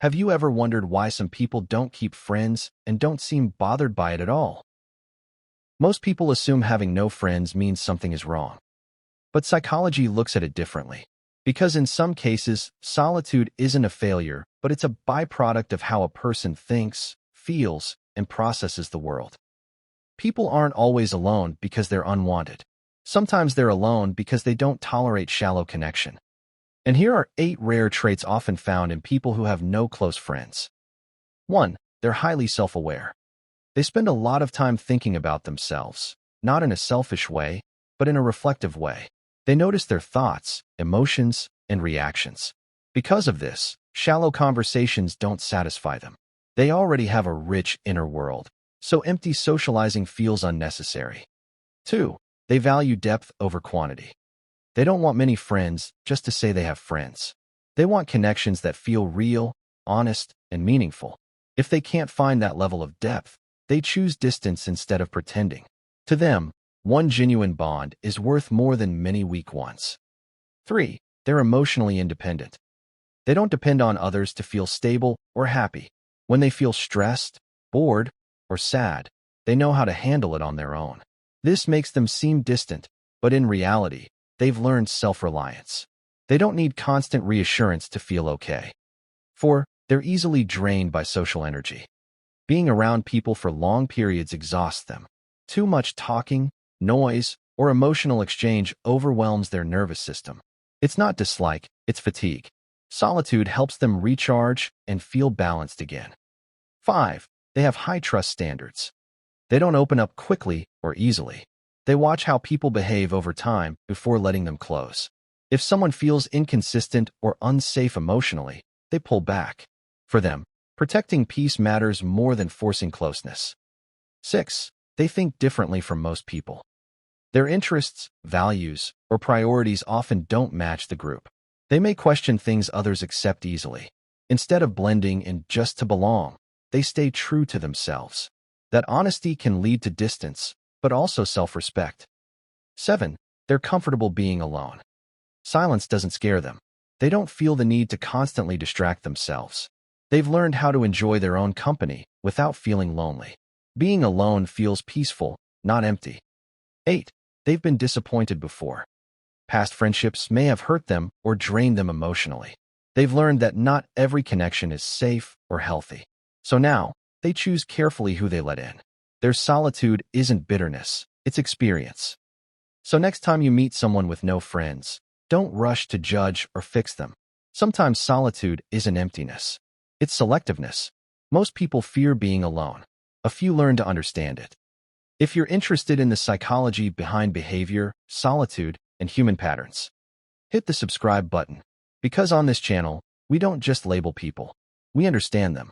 Have you ever wondered why some people don't keep friends and don't seem bothered by it at all? Most people assume having no friends means something is wrong. But psychology looks at it differently. Because in some cases, solitude isn't a failure, but it's a byproduct of how a person thinks, feels, and processes the world. People aren't always alone because they're unwanted. Sometimes they're alone because they don't tolerate shallow connection. And here are 8 rare traits often found in people who have no close friends. 1. They're highly self-aware. They spend a lot of time thinking about themselves, not in a selfish way, but in a reflective way. They notice their thoughts, emotions, and reactions. Because of this, shallow conversations don't satisfy them. They already have a rich inner world, so empty socializing feels unnecessary. 2. They value depth over quantity. They don't want many friends just to say they have friends. They want connections that feel real, honest, and meaningful. If they can't find that level of depth, they choose distance instead of pretending. To them, one genuine bond is worth more than many weak ones. 3. They're emotionally independent. They don't depend on others to feel stable or happy. When they feel stressed, bored, or sad, they know how to handle it on their own. This makes them seem distant, but in reality, they've learned self-reliance. They don't need constant reassurance to feel okay. 4. They're easily drained by social energy. Being around people for long periods exhausts them. Too much talking, noise, or emotional exchange overwhelms their nervous system. It's not dislike, it's fatigue. Solitude helps them recharge and feel balanced again. 5. They have high trust standards. They don't open up quickly or easily. They watch how people behave over time before letting them close. If someone feels inconsistent or unsafe emotionally, they pull back. For them, protecting peace matters more than forcing closeness. 6. They think differently from most people. Their interests, values, or priorities often don't match the group. They may question things others accept easily. Instead of blending in just to belong, they stay true to themselves. That honesty can lead to distance, but also self-respect. 7. They're comfortable being alone. Silence doesn't scare them. They don't feel the need to constantly distract themselves. They've learned how to enjoy their own company without feeling lonely. Being alone feels peaceful, not empty. 8. They've been disappointed before. Past friendships may have hurt them or drained them emotionally. They've learned that not every connection is safe or healthy. So now, they choose carefully who they let in. Their solitude isn't bitterness, it's experience. So next time you meet someone with no friends, don't rush to judge or fix them. Sometimes solitude isn't emptiness. It's selectiveness. Most people fear being alone. A few learn to understand it. If you're interested in the psychology behind behavior, solitude, and human patterns, hit the subscribe button. Because on this channel, we don't just label people. We understand them.